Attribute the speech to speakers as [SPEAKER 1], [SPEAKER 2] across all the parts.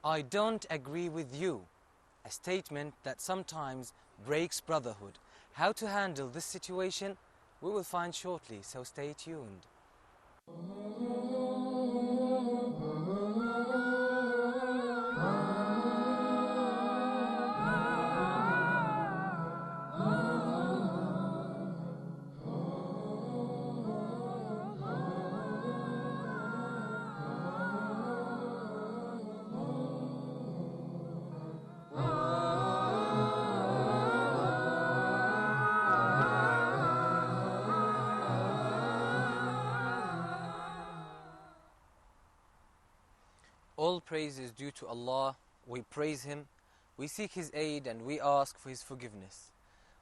[SPEAKER 1] I don't agree with you. A statement that sometimes breaks brotherhood. How to handle this situation, we will find shortly, so stay tuned. All praise is due to Allah. We praise Him, we seek His aid, and we ask for His forgiveness.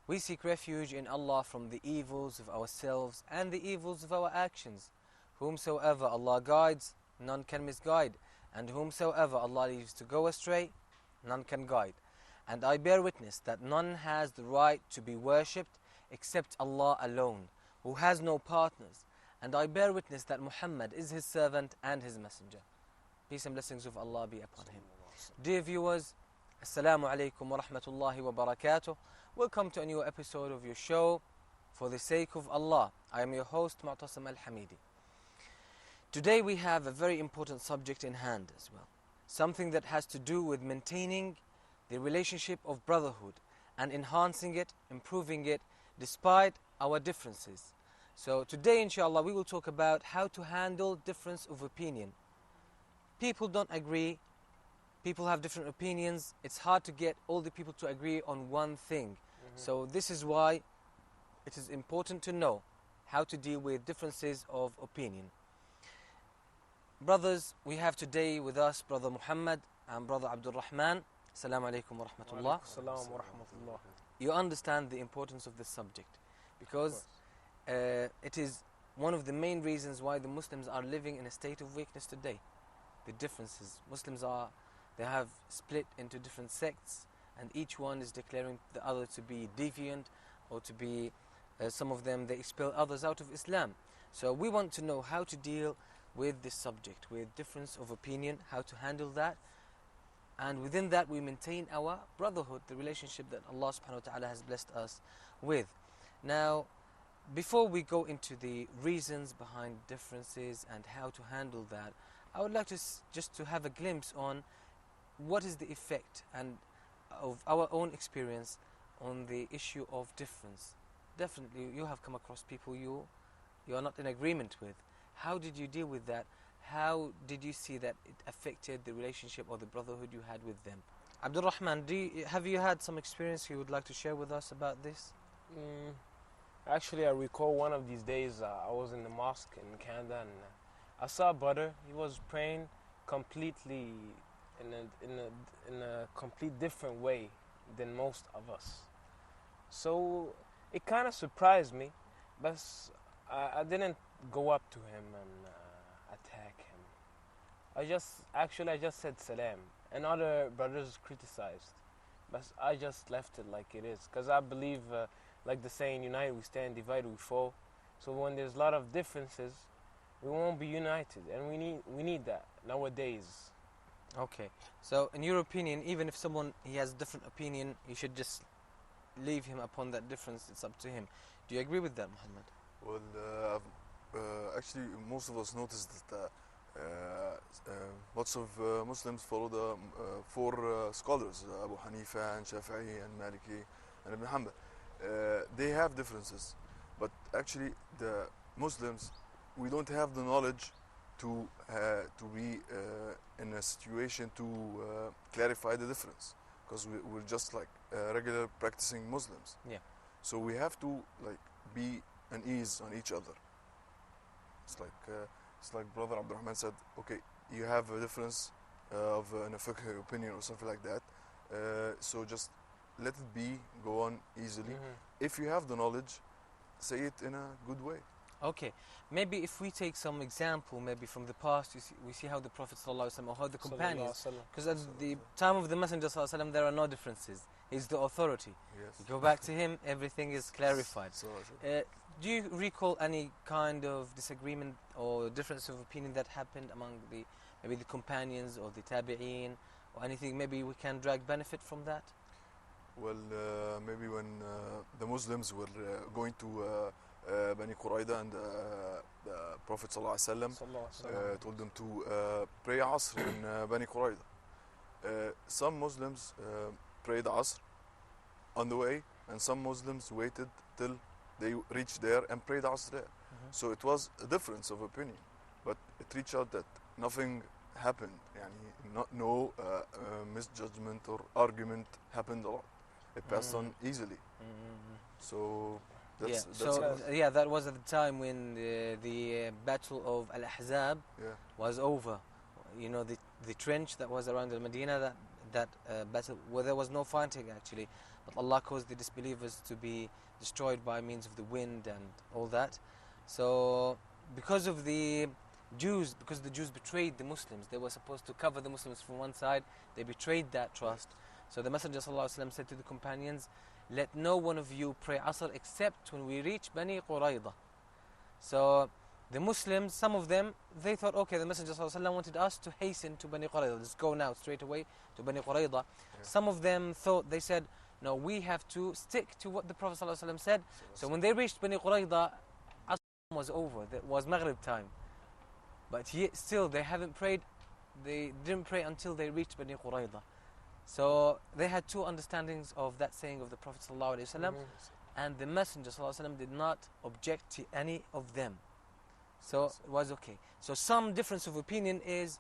[SPEAKER 1] We seek refuge in Allah from the evils of ourselves and the evils of our actions. Whomsoever Allah guides, none can misguide, and whomsoever Allah leaves to go astray, none can guide. And I bear witness that none has the right to be worshipped except Allah alone, who has no partners. And I bear witness that Muhammad is His servant and His messenger. Peace and blessings of Allah be upon him. Dear viewers, Assalamu alaikum wa rahmatullahi wa barakatuh. Welcome to a new episode of your show, For the Sake of Allah. I am your host, Moutasem Al-Hameedi. Today we have a very important subject in hand as well. Something that has to do with maintaining the relationship of brotherhood and enhancing it, improving it, despite our differences. So today, inshallah, we will talk about how to handle difference of opinion. People don't agree, people have different opinions, it's hard to get all the people to agree on one thing. So this is why it is important to know how to deal with differences of opinion. Brothers, we have today with us Brother Muhammad and Brother Abdul Rahman. Assalamu alaikum wa rahmatullah.
[SPEAKER 2] Assalamu wa rahmatullah.
[SPEAKER 1] You understand the importance of this subject because it is one of the main reasons why the Muslims are living in a state of weakness today. The differences. Muslims they have split into different sects, and each one is declaring the other to be deviant or to be, some of them, they expel others out of Islam. So we want to know how to deal with this subject, with difference of opinion, how to handle that, and within that we maintain our brotherhood, the relationship that Allah subhanahu wa ta'ala has blessed us with. Now, before we go into the reasons behind differences and how to handle that, I would like to just to have a glimpse on what is the effect and of our own experience on the issue of difference. Definitely, you have come across people you are not in agreement with. How did you deal with that? How did you see that it affected the relationship or the brotherhood you had with them? Abdul Rahman, have you had some experience you would like to share with us about this?
[SPEAKER 2] Actually, I recall one of these days I was in the mosque in Canada, and I saw a brother. He was praying completely in a complete different way than most of us. So it kind of surprised me, but I didn't go up to him and attack him. I just said salam, and other brothers criticized, but I just left it like it is, because I believe, like the saying, united we stand, divided we fall. So when there's a lot of differences, we won't be united, and we need that nowadays.
[SPEAKER 1] Okay, so in your opinion, even if someone he has a different opinion, you should just leave him upon that difference. It's up to him. Do you agree with that, Muhammad?
[SPEAKER 3] Well, actually, most of us noticed that lots of Muslims follow the four scholars, Abu Hanifa and Shafi'i and Maliki and Ibn Hanbal. They have differences, but actually the Muslims, we don't have the knowledge to be in a situation to clarify the difference, because we're just like regular practicing Muslims.
[SPEAKER 1] Yeah.
[SPEAKER 3] So we have to like be at ease on each other. It's like Brother Abdul Rahman said. Okay, you have a difference of an fiqh opinion or something like that. So just let it be, go on easily. If you have the knowledge, say it in a good way.
[SPEAKER 1] Okay, maybe if we take some example, maybe from the past, we see how the Prophet ﷺ or how the companions, because at the time of the Messenger ﷺ, there are no differences. He's the authority.
[SPEAKER 3] Yes.
[SPEAKER 1] You go back to him, everything is clarified. Do you recall any kind of disagreement or difference of opinion that happened among maybe the companions or the tabi'een or anything maybe we can drag benefit from that?
[SPEAKER 3] Well, maybe when the Muslims were going to Bani Qurayda, and the Prophet ﷺ told them to pray Asr in Bani Qurayda. Some Muslims prayed Asr on the way, and some Muslims waited till they reached there and prayed Asr there. So it was a difference of opinion, but it reached out that nothing happened. No misjudgment or argument happened a lot. It passed on easily. So that's
[SPEAKER 1] that was at the time when the battle of Al-Ahzab was over. You know, the trench that was around Al-Medina, that battle where there was no fighting actually, but Allah caused the disbelievers to be destroyed by means of the wind and all that. So because the Jews betrayed the Muslims, they were supposed to cover the Muslims from one side, they betrayed that trust. So the Messenger ﷺ said to the companions, let no one of you pray Asr except when we reach Bani Qurayda. So the Muslims, some of them, they thought, okay, the Messenger ﷺ wanted us to hasten to Bani Qurayda, let's go now straight away to Bani Qurayda. Some of them thought, they said, no, we have to stick to what the Prophet ﷺ said. So when they reached Bani Qurayda, Asr was over, it was Maghrib time. But yet still they haven't prayed, they didn't pray until they reached Bani Qurayda. So they had two understandings of that saying of the Prophet ﷺ, and the Messenger ﷺ did not object to any of them. So it was okay. So some difference of opinion is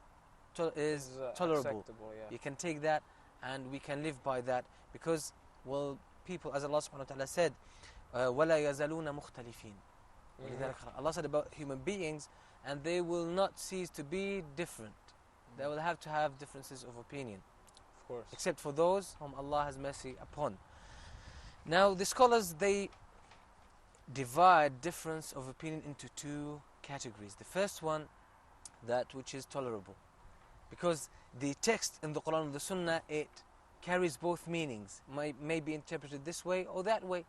[SPEAKER 1] tolerable. You can take that and we can live by that, because, well, people, as Allah subhanahu wa ta'ala said, وَلَا يَزَلُونَ مُخْتَلِفِينَ. Allah said about human beings, and they will not cease to be different. They will have to have differences of opinion.
[SPEAKER 2] Of course. Except
[SPEAKER 1] for those whom Allah has mercy upon. Now the scholars, they divide difference of opinion into two categories. The first one, that which is tolerable, because the text in the Quran and the Sunnah, it carries both meanings, may be interpreted this way or that way.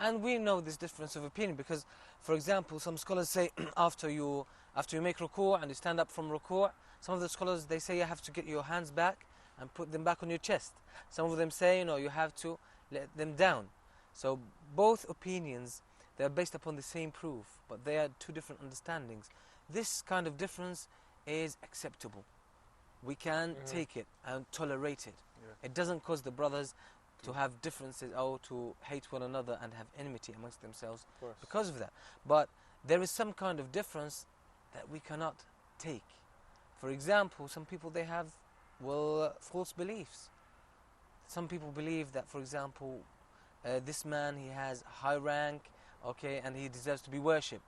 [SPEAKER 1] And we know this difference of opinion because, for example, some scholars say after you make ruku' and you stand up from ruku', some of the scholars, they say you have to get your hands back and put them back on your chest. Some of them say, no, you have to let them down. So both opinions, they are based upon the same proof, but they are two different understandings. This kind of difference is acceptable. We can take it and tolerate it. It doesn't cause the brothers to have differences or to hate one another and have enmity amongst themselves because of that. But there is some kind of difference that we cannot take. For example, some people, they have, false beliefs. Some people believe that, for example, this man, he has high rank, okay, and he deserves to be worshipped.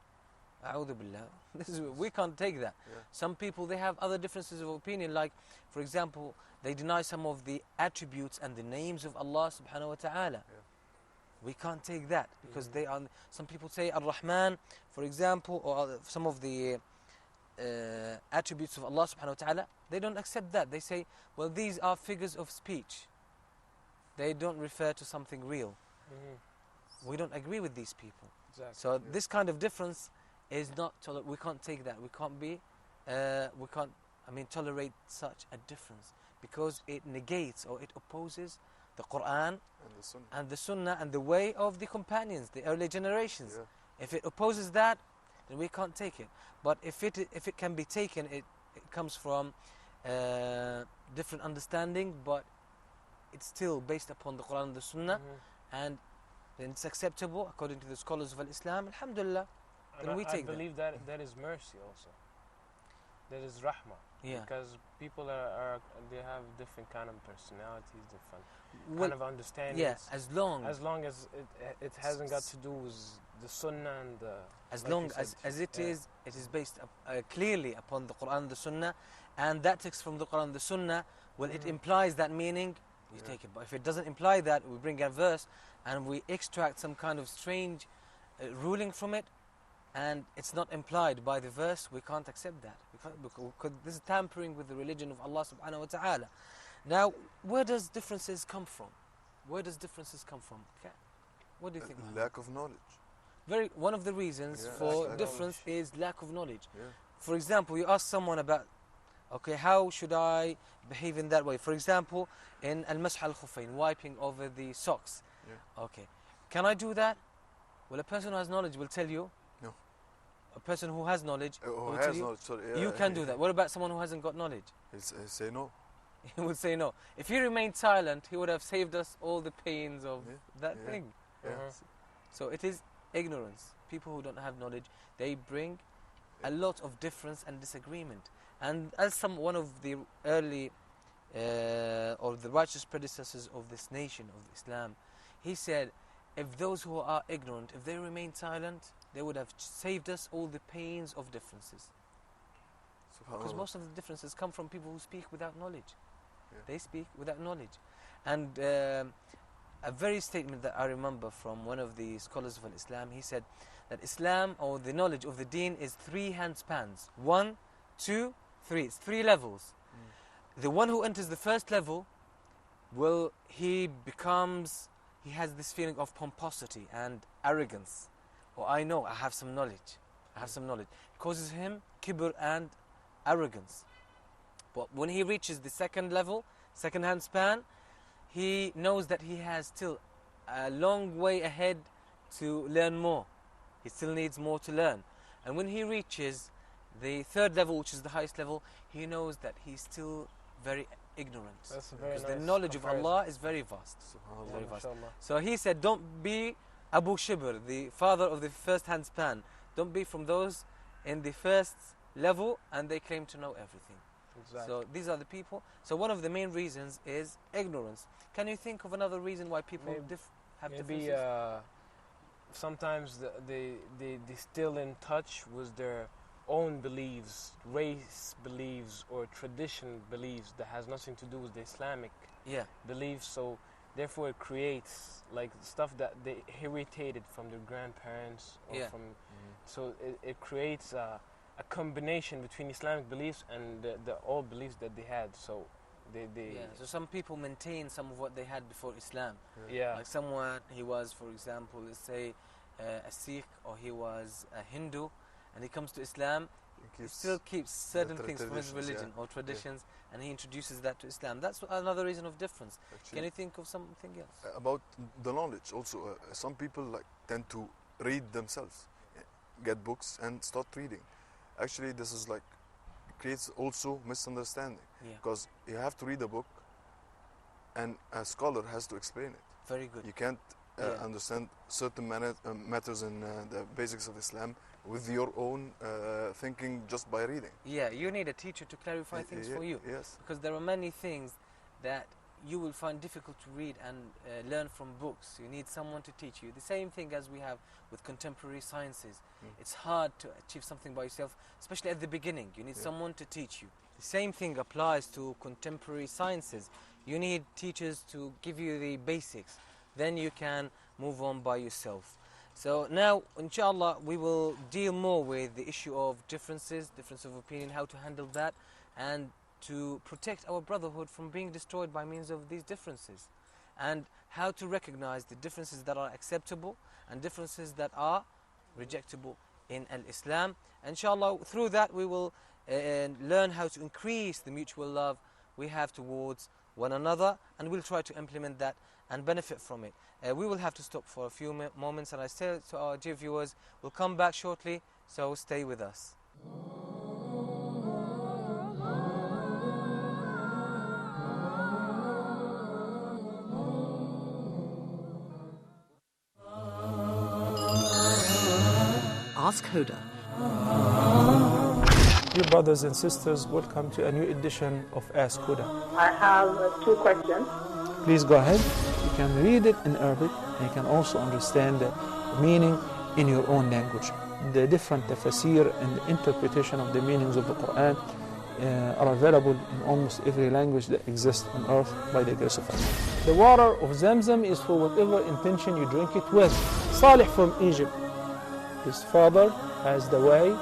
[SPEAKER 1] A'udhu billah. We can't take that. Some people, they have other differences of opinion, like, for example, they deny some of the attributes and the names of Allah subhanahu wa ta'ala. We can't take that because they are. Some people say Ar-Rahman, for example, or some of the attributes of Allah subhanahu wa ta'ala, they don't accept that. They say, well, these are figures of speech. They don't refer to something real. We don't agree with these people.
[SPEAKER 2] Exactly.
[SPEAKER 1] So this kind of difference is not we can't take that. We can't tolerate such a difference, because it negates or it opposes the Quran and the Sunnah and the way of the companions, the early generations. If it opposes that, then we can't take it. But if it can be taken, it comes from different understanding, but it's still based upon the Quran and the Sunnah, and then it's acceptable according to the scholars of Islam. Alhamdulillah, then we take that.
[SPEAKER 2] I believe that is mercy also. That is rahmah. Because people they have different kind of personalities, different kind of understandings.
[SPEAKER 1] As long
[SPEAKER 2] as it hasn't got to do with the Sunnah and the.
[SPEAKER 1] As long as it is based clearly upon the Quran and the Sunnah, and that text from the Quran and the Sunnah, it implies that meaning, we take it. But if it doesn't imply that, we bring a verse and we extract some kind of strange ruling from it, and it's not implied by the verse, we can't accept that. Because this is tampering with the religion of Allah subhanahu wa ta'ala. Now, where does differences come from? Okay. What do you think?
[SPEAKER 3] Lack of knowledge.
[SPEAKER 1] One of the reasons for difference is lack of knowledge. For example, you ask someone about Okay, how should I behave in that way? For example, in al-masah al-khuffayn, wiping over the socks.
[SPEAKER 3] Yeah.
[SPEAKER 1] Okay, can I do that? Well, a person who has knowledge will tell you.
[SPEAKER 3] No.
[SPEAKER 1] A person who has knowledge
[SPEAKER 3] Who
[SPEAKER 1] will
[SPEAKER 3] has
[SPEAKER 1] tell you.
[SPEAKER 3] knowledge, sorry.
[SPEAKER 1] You can do that. What about someone who hasn't got knowledge?
[SPEAKER 3] He'll say no.
[SPEAKER 1] He would say no. If he remained silent, he would have saved us all the pains of
[SPEAKER 3] Yeah,
[SPEAKER 1] that
[SPEAKER 3] yeah.
[SPEAKER 1] thing.
[SPEAKER 3] Yeah.
[SPEAKER 1] So it is ignorance. People who don't have knowledge, they bring a lot of difference and disagreement. And as one of the early or the righteous predecessors of this nation, of Islam, he said, if those who are ignorant, if they remain silent, they would have saved us all the pains of differences. Because most of the differences come from people who speak without knowledge.
[SPEAKER 3] Yeah.
[SPEAKER 1] They speak without knowledge. And a very statement that I remember from one of the scholars of Islam, he said that Islam, or the knowledge of the deen, is 3 handspans. 1, 2, 3. It's 3 levels. The one who enters the first level, he has this feeling of pomposity and arrogance. Or I know, I have some knowledge. It causes him kibr and arrogance. But when he reaches the second level, second handspan, he knows that he has still a long way ahead to learn more. He still needs more to learn. And when he reaches the third level, which is the highest level, he knows that he's still very ignorant.
[SPEAKER 2] That's a very
[SPEAKER 1] because
[SPEAKER 2] nice
[SPEAKER 1] the knowledge of
[SPEAKER 2] comparison.
[SPEAKER 1] Allah is very vast.
[SPEAKER 3] SubhanAllah.
[SPEAKER 1] Very vast.
[SPEAKER 2] MashaAllah.
[SPEAKER 1] So he said, don't be Abu Shibr, the father of the first handspan. Don't be from those in the first level and they claim to know everything.
[SPEAKER 2] Exactly.
[SPEAKER 1] So these are the people. So one of the main reasons is ignorance. Can you think of another reason why people have
[SPEAKER 2] Maybe
[SPEAKER 1] differences?
[SPEAKER 2] sometimes they still in touch with their own beliefs, race beliefs or tradition beliefs that has nothing to do with the Islamic
[SPEAKER 1] Yeah.
[SPEAKER 2] beliefs. So therefore it creates like stuff that they inherited from their grandparents or
[SPEAKER 1] Yeah.
[SPEAKER 2] from. So it creates a combination between Islamic beliefs and the old beliefs that they had. So they
[SPEAKER 1] Yeah. So some people maintain some of what they had before Islam.
[SPEAKER 2] yeah.
[SPEAKER 1] Like someone, he was, for example, let's say a Sikh, or he was a Hindu, and he comes to Islam, he still keeps certain things from his religion or traditions, and he introduces that to Islam. That's another reason of difference.
[SPEAKER 3] Actually,
[SPEAKER 1] Can you think of something else?
[SPEAKER 3] about the knowledge also, some people tend to read themselves, get books and start reading. Actually, this is creates also misunderstanding,
[SPEAKER 1] Yeah.
[SPEAKER 3] because you have to read a book and a scholar has to explain it.
[SPEAKER 1] Very good.
[SPEAKER 3] You can't
[SPEAKER 1] Yeah.
[SPEAKER 3] understand certain matters in the basics of Islam with your own thinking just by reading.
[SPEAKER 1] Yeah, you need a teacher to clarify things for you.
[SPEAKER 3] Yes.
[SPEAKER 1] Because there are many things that you will find difficult to read and learn from books. You need someone to teach you. The same thing as we have with contemporary sciences. It's hard to achieve something by yourself, especially at the beginning. You need someone to teach you. The same thing applies to contemporary sciences. You need teachers to give you the basics. Then you can move on by yourself. So now, inshallah, we will deal more with the issue of difference of opinion, how to handle that, and to protect our brotherhood from being destroyed by means of these differences, and how to recognize the differences that are acceptable and differences that are rejectable in Islam. Inshallah, through that we will learn how to increase the mutual love we have towards one another, and we'll try to implement that and benefit from it. We will have to stop for a few moments, and I say to our dear viewers, we'll come back shortly, so stay with us.
[SPEAKER 4] Ask Huda.
[SPEAKER 5] Dear brothers and sisters, welcome to a new edition of Ask Huda.
[SPEAKER 6] I have 2 questions.
[SPEAKER 5] Please go ahead. You can read it in Arabic and you can also understand the meaning in your own language. The different tafsir and the interpretation of the meanings of the Quran are available in almost every language that exists on earth by the grace of Allah. The water of Zamzam is for whatever intention you drink it with. Salih from Egypt, his father has the way,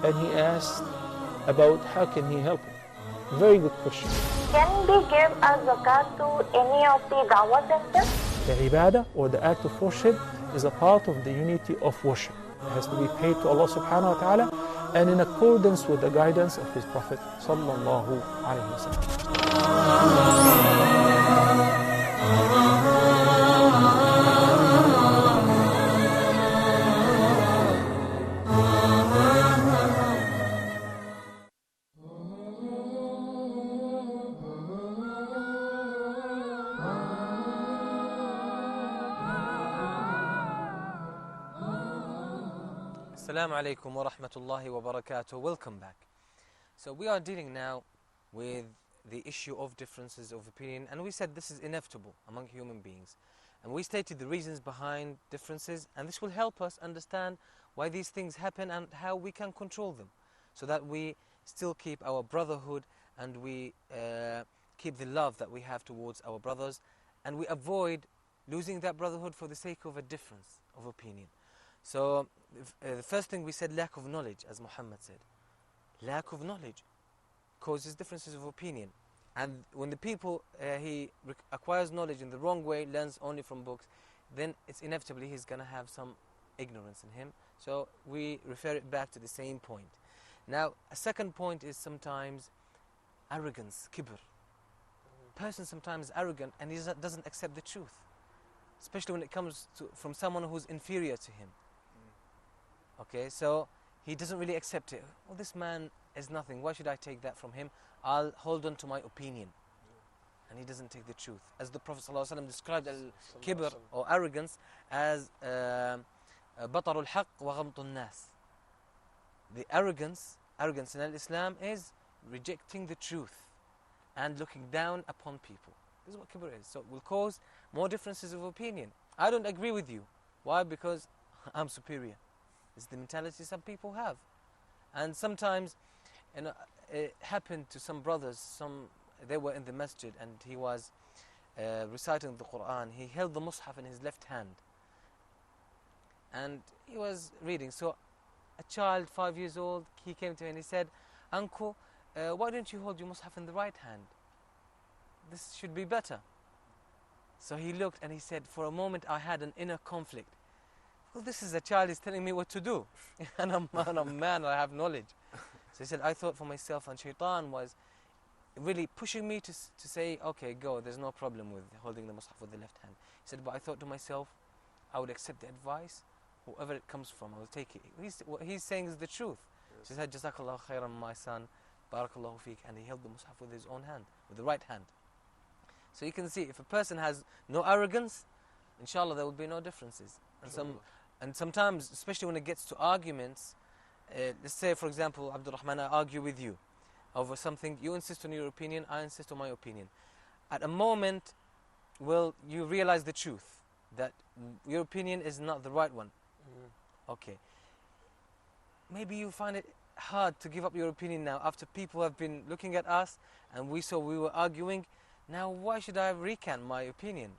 [SPEAKER 5] and he asked about how can he help him. Very good question.
[SPEAKER 6] Can we give a zakat to any of the dawah centers?
[SPEAKER 5] The ibadah, or the act of worship, is a part of the unity of worship. It has to be paid to Allah subhanahu wa ta'ala, and in accordance with the guidance of his Prophet sallallahu alaihi wasallam.
[SPEAKER 1] Assalamu alaikum wa rahmatullahi wa barakatuh. Welcome back. So we are dealing now with the issue of differences of opinion, and we said this is inevitable among human beings. And we stated the reasons behind differences, and this will help us understand why these things happen and how we can control them, so that we still keep our brotherhood and we keep the love that we have towards our brothers, and we avoid losing that brotherhood for the sake of a difference of opinion. So the first thing we said, lack of knowledge, as Muhammad said. Lack of knowledge causes differences of opinion. And when the people, he acquires knowledge in the wrong way, learns only from books, then it's inevitably he's going to have some ignorance in him. So we refer it back to the same point. Now, a second point is sometimes arrogance, kibr. Person sometimes is arrogant and he doesn't accept the truth, especially when it comes from someone who's inferior to him. Okay, so he doesn't really accept it. Well, this man is nothing. Why should I take that from him? I'll hold on to my opinion. And he doesn't take the truth. As the Prophet ﷺ described al-kibr or arrogance as بطر الحق وغمط الناس. The arrogance in Islam is rejecting the truth and looking down upon people. This is what kibr is. So it will cause more differences of opinion. I don't agree with you. Why? Because I'm superior. It's the mentality some people have. And sometimes it happened to some brothers, they were in the masjid and he was reciting the Quran. He held the mushaf in his left hand and he was reading. So a child, 5 years old, he came to him and he said, "Uncle, why don't you hold your mushaf in the right hand? This should be better." So he looked and he said, "For a moment I had an inner conflict. Well, this is a child, is telling me what to do. And I'm a man, I have knowledge." So he said, "I thought for myself, and shaitan was really pushing me to say, okay, go, there's no problem with holding the mushaf with the left hand." He said, "But I thought to myself, I would accept the advice, whoever it comes from, I will take it." What he's saying is the truth. Yes. He said, "Jazakallah khairan, my son, barakallahu feek," and he held the mushaf with his own hand, with the right hand. So you can see, if a person has no arrogance, inshallah there will be no differences. And sometimes, especially when it gets to arguments, let's say, for example, Abdul Rahman, I argue with you over something. You insist on your opinion, I insist on my opinion. At a moment, well, you realize the truth, that your opinion is not the right one. Okay. Maybe you find it hard to give up your opinion now, after people have been looking at us and we saw we were arguing. Now, why should I recant my opinion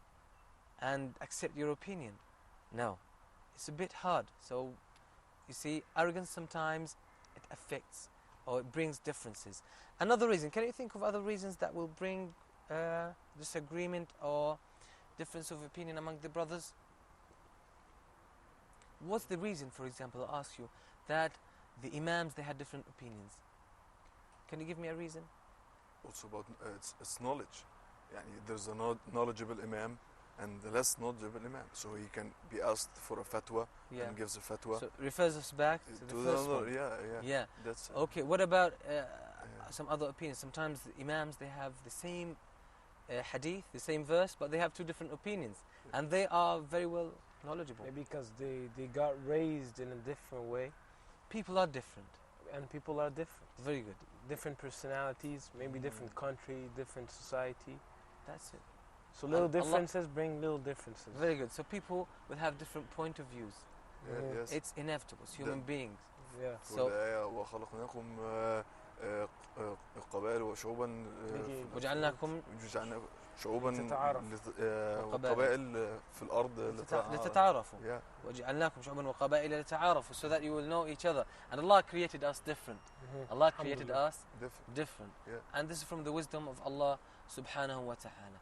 [SPEAKER 1] and accept your opinion? No. It's a bit hard. So, you see, arrogance sometimes it affects or it brings differences. Another reason, can you think of other reasons that will bring disagreement or difference of opinion among the brothers? What's the reason, for example, I'll ask you, that the imams, they had different opinions? Can you give me a reason?
[SPEAKER 3] Also about it's knowledge. Yani there's a knowledgeable imam and the less knowledgeable imam, so he can be asked for a fatwa and gives a fatwa.
[SPEAKER 1] So it refers us back to the first one.
[SPEAKER 3] Yeah. That's
[SPEAKER 1] okay. What about some other opinions? Sometimes the imams, they have the same hadith, the same verse, but they have two different opinions, and they are very well knowledgeable.
[SPEAKER 2] Maybe because they got raised in a different way.
[SPEAKER 1] People are different.
[SPEAKER 2] And people are different.
[SPEAKER 1] Very good.
[SPEAKER 2] Different personalities, maybe different country, different society.
[SPEAKER 1] That's it.
[SPEAKER 2] So little differences bring little differences.
[SPEAKER 1] Very good. So people will have different point of views.
[SPEAKER 3] Yes.
[SPEAKER 1] It's inevitable. It's human beings.
[SPEAKER 2] Yeah.
[SPEAKER 1] So
[SPEAKER 3] وخلقناكم قبائل وشعوبا
[SPEAKER 1] وجعلناكم
[SPEAKER 3] شعوبا وقبائل في الأرض
[SPEAKER 1] لتتعارفوا. وجعلناكم شعوبا وقبائل لتعارفوا, so that you will know each other. And Allah created us different. Allah created us different. And this is from the wisdom of Allah subhanahu wa ta'ala.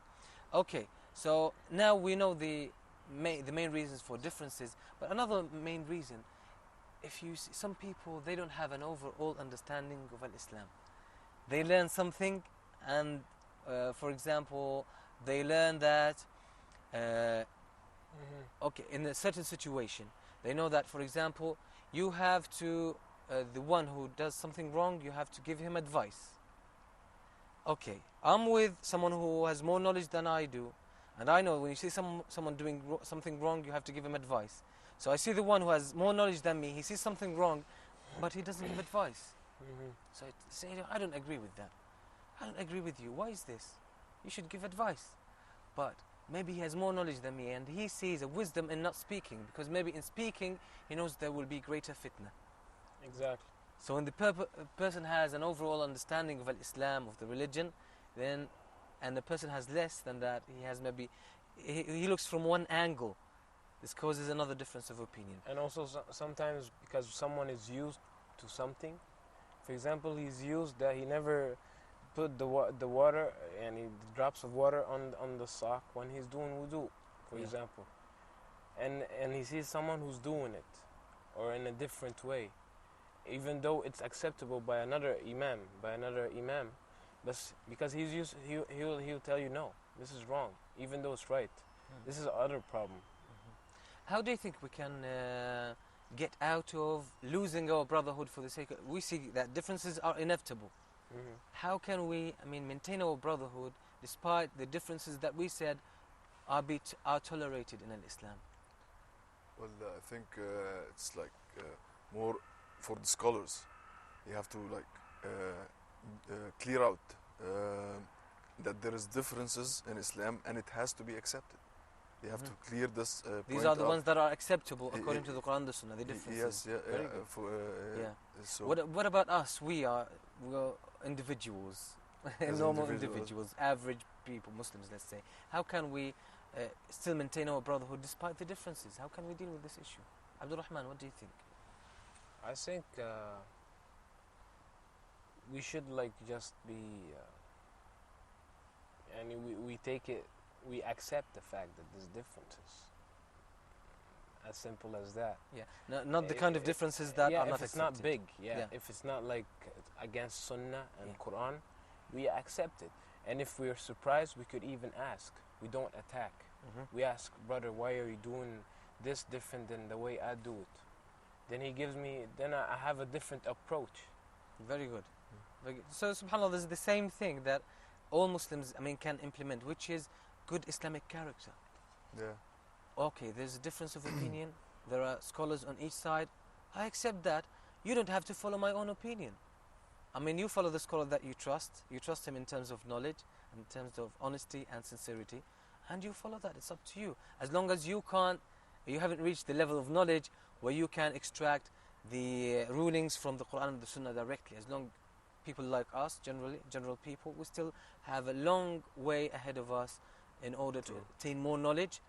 [SPEAKER 1] Okay, so now we know the main reasons for differences, but another main reason if you see some people, they don't have an overall understanding of Islam. They learn something, and for example, they learn that okay, in a certain situation, they know that, for example, you have to the one who does something wrong, you have to give him advice. Okay, I'm with someone who has more knowledge than I do, and I know when you see someone doing something wrong, you have to give him advice. So I see the one who has more knowledge than me, he sees something wrong, but he doesn't give advice. So I say, I don't agree with that. I don't agree with you. Why is this? You should give advice. But maybe he has more knowledge than me, and he sees a wisdom in not speaking, because maybe in speaking, he knows there will be greater fitna.
[SPEAKER 2] Exactly.
[SPEAKER 1] So when the person has an overall understanding of Islam, of the religion, then, and the person has less than that, he has maybe, he looks from one angle. This causes another difference of opinion.
[SPEAKER 2] And also sometimes because someone is used to something, for example, he's used that he never put the water and the drops of water on the sock when he's doing wudu, for example. And he sees someone who's doing it, or in a different way, even though it's acceptable by another imam, but because he's used, he'll tell you, no, this is wrong, even though it's right. This is the other problem.
[SPEAKER 1] How do you think we can get out of losing our brotherhood for the sake of... We see that differences are inevitable. How can we, maintain our brotherhood despite the differences that we said are tolerated in Islam?
[SPEAKER 3] Well, I think it's like more for the scholars. You have to clear out that there is differences in Islam and it has to be accepted. You have to clear this
[SPEAKER 1] These are the ones that are acceptable according to the Quran and the Sunnah, the differences.
[SPEAKER 3] Yes, So
[SPEAKER 1] what about us? We are individuals, normal individuals, average people, Muslims, let's say. How can we still maintain our brotherhood despite the differences? How can we deal with this issue? Abdul Rahman, what do you think?
[SPEAKER 2] I think we should just be, and we take it. We accept the fact that there's differences. As simple as that.
[SPEAKER 1] Yeah, not the kind of differences that are not
[SPEAKER 2] if it's
[SPEAKER 1] accepted.
[SPEAKER 2] not big, if it's not against Sunnah and Quran, we accept it. And if we're surprised, we could even ask. We don't attack. We ask, brother, why are you doing this different than the way I do it? Then he gives me, then I have a different approach.
[SPEAKER 1] Very good. Very good. So, subhanAllah, this is the same thing that all Muslims, can implement, which is good Islamic character.
[SPEAKER 3] Yeah.
[SPEAKER 1] Okay, there's a difference of opinion. There are scholars on each side. I accept that. You don't have to follow my own opinion. You follow the scholar that you trust. You trust him in terms of knowledge, in terms of honesty and sincerity, and you follow that. It's up to you. As long as you haven't reached the level of knowledge where you can extract the rulings from the Quran and the Sunnah directly. As long people like us, general people, we still have a long way ahead of us in order to attain more knowledge.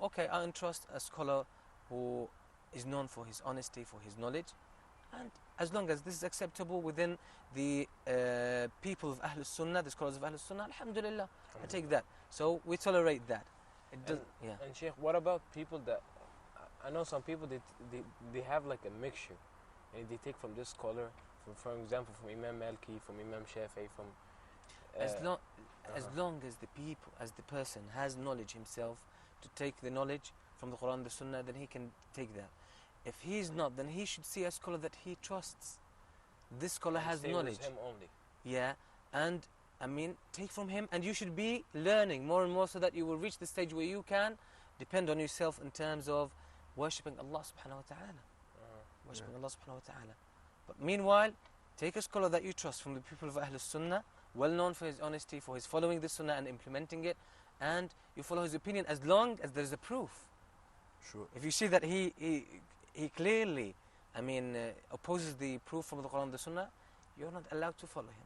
[SPEAKER 1] Okay, I entrust a scholar who is known for his honesty, for his knowledge, and as long as this is acceptable within the people of Ahlul Sunnah, the scholars of Ahlul Sunnah, alhamdulillah, I take that. So we tolerate that.
[SPEAKER 2] And Sheikh, what about people that, I know some people, they have a mixture, and they take from this scholar, for example, from Imam Maliki, from Imam Shafi'i, from...
[SPEAKER 1] As long as the person has knowledge himself to take the knowledge from the Quran and the Sunnah, then he can take that. If he is not, then he should see a scholar that he trusts. This scholar has knowledge.
[SPEAKER 2] With him only.
[SPEAKER 1] Yeah, and take from him, and you should be learning more and more so that you will reach the stage where you can depend on yourself in terms of worshipping Allah subhanahu wa ta'ala. Worshipping Allah subhanahu wa ta'ala. But meanwhile, take a scholar that you trust from the people of Ahlul Sunnah, well known for his honesty, for his following the Sunnah and implementing it, and you follow his opinion as long as there is a proof.
[SPEAKER 3] Sure.
[SPEAKER 1] If you see that he clearly, opposes the proof from the Quran and the Sunnah, you're not allowed to follow him.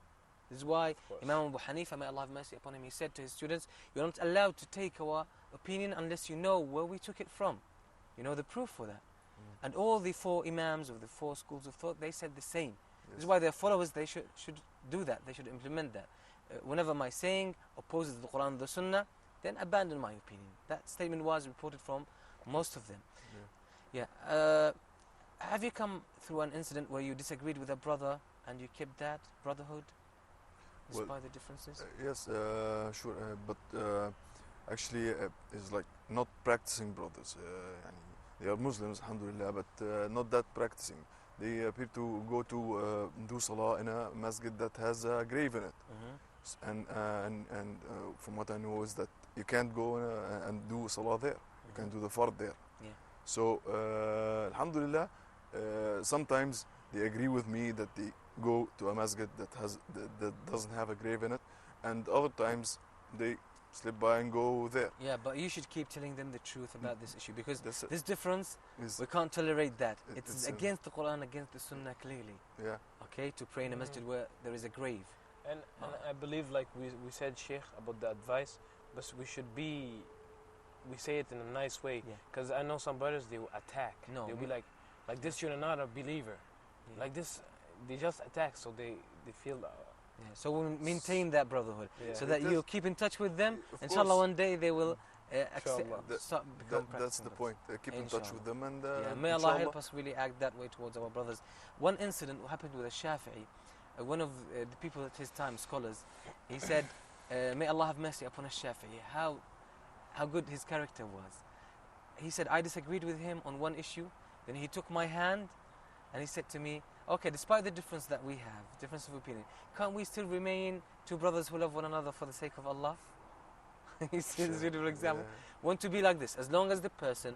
[SPEAKER 1] This is why Imam Abu Hanifa, may Allah have mercy upon him, he said to his students, you're not allowed to take our opinion unless you know where we took it from. You know the proof for that. And all the four Imams of the four schools of thought, they said the same. This is why their followers, they should do that. They should implement that. Whenever my saying opposes the Quran and the Sunnah, then abandon my opinion. That statement was reported from most of them. have you come through an incident where you disagreed with a brother and you kept that brotherhood despite
[SPEAKER 3] Well,
[SPEAKER 1] the differences?
[SPEAKER 3] Yes, sure, but actually it's like not practicing brothers. يعني they are Muslims, alhamdulillah, but not that practicing. They appear to go to do salah in a masjid that has a grave in it. And from what I know is that you can't go and do salah there. You can do the fard there.
[SPEAKER 1] Yeah.
[SPEAKER 3] So alhamdulillah, sometimes they agree with me that they go to a masjid that doesn't have a grave in it, and other times they slip by and go there.
[SPEAKER 1] Yeah, but you should keep telling them the truth about this issue, because
[SPEAKER 3] That's it.
[SPEAKER 1] this difference,
[SPEAKER 3] Is-
[SPEAKER 1] we can't tolerate that. It's
[SPEAKER 3] it's,
[SPEAKER 1] against the Quran, against the Sunnah clearly.
[SPEAKER 3] Yeah.
[SPEAKER 1] Okay, to pray in a masjid where there is a grave.
[SPEAKER 2] And I believe, like we said, Sheikh, about the advice, but we say it in a nice way.
[SPEAKER 1] Yeah.
[SPEAKER 2] Because I know some brothers, they will attack.
[SPEAKER 1] No,
[SPEAKER 2] They'll
[SPEAKER 1] we-
[SPEAKER 2] be like this, you're not a believer.
[SPEAKER 1] Yeah.
[SPEAKER 2] Like this, they just attack, so they feel.
[SPEAKER 1] Yeah. So we'll maintain that brotherhood,
[SPEAKER 2] Yeah.
[SPEAKER 1] so that
[SPEAKER 3] It
[SPEAKER 1] you
[SPEAKER 3] is-
[SPEAKER 1] keep in touch with them.
[SPEAKER 3] Of
[SPEAKER 1] Inshallah,
[SPEAKER 3] course.
[SPEAKER 1] one day they will
[SPEAKER 2] Inshallah.
[SPEAKER 1] become
[SPEAKER 3] That's the
[SPEAKER 1] practicing
[SPEAKER 3] point. Keep in touch
[SPEAKER 1] Inshallah.
[SPEAKER 3] with them, and
[SPEAKER 1] Yeah, may Allah
[SPEAKER 3] inshallah,
[SPEAKER 1] help us really act that way towards our brothers. One incident happened with a Shafi'i, one of the people at his time, scholars. He said, may Allah have mercy upon a Shafi'i, how good his character was. He said, I disagreed with him on one issue, then he took my hand and he said to me, okay, despite the difference that we have, difference of opinion, can't we still remain two brothers who love one another for the sake of Allah? You see this beautiful example? Want to be like this, as long as the person,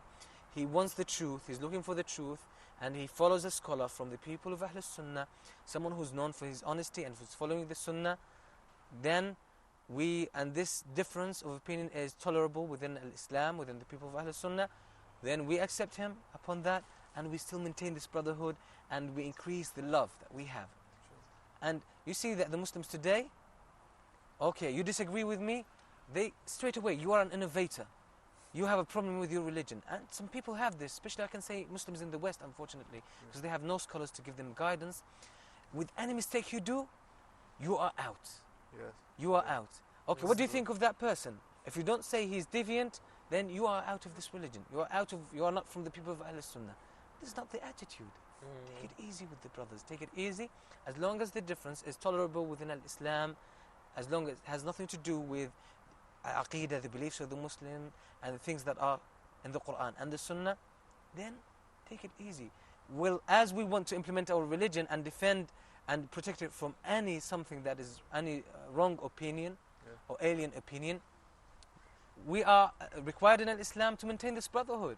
[SPEAKER 1] he wants the truth, he's looking for the truth, and he follows a scholar from the people of Ahl Sunnah, someone who's known for his honesty and who's following the Sunnah, then and this difference of opinion is tolerable within Islam, within the people of Ahl Sunnah, then we accept him upon that, and we still maintain this brotherhood, and we increase the love that we have. And you see that the Muslims today, okay, you disagree with me, they straight away, you are an innovator. You have a problem with your religion. And some people have this, especially I can say Muslims in the West, unfortunately, because they have no scholars to give them guidance. With any mistake you do, you are out.
[SPEAKER 3] Yes.
[SPEAKER 1] You are out. Okay, what do you think of that person? If you don't say he's deviant, then you are out of this religion. You are not from the people of Ahl Sunnah. This is not the attitude. Take it easy with the brothers. Take it easy. As long as the difference is tolerable within Islam, as long as it has nothing to do with Aqidah, the beliefs of the Muslim, and the things that are in the Quran and the Sunnah, then take it easy. Well, as we want to implement our religion and defend and protect it from something that is any wrong opinion or alien opinion, we are required in Islam to maintain this brotherhood.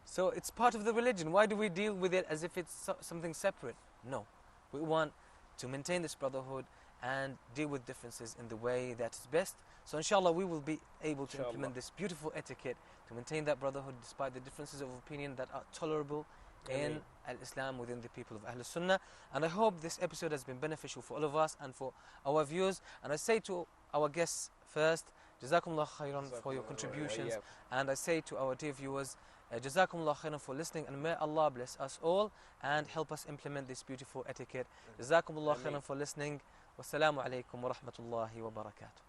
[SPEAKER 1] So it's part of the religion. Why do we deal with it as if it's something separate? No. We want to maintain this brotherhood and deal with differences in the way that is best. So inshallah we will be able to implement this beautiful etiquette to maintain that brotherhood despite the differences of opinion that are tolerable in Islam within the people of Ahl Sunnah. And I hope this episode has been beneficial for all of us and for our viewers. And I say to our guests first, Jazakumullah khairan for your contributions. And I say to our dear viewers, Jazakumullah khairan for listening, and may Allah bless us all and help us implement this beautiful etiquette. Jazakumullah khairan for listening. Wassalamu alaikum wa rahmatullahi wa barakatuh.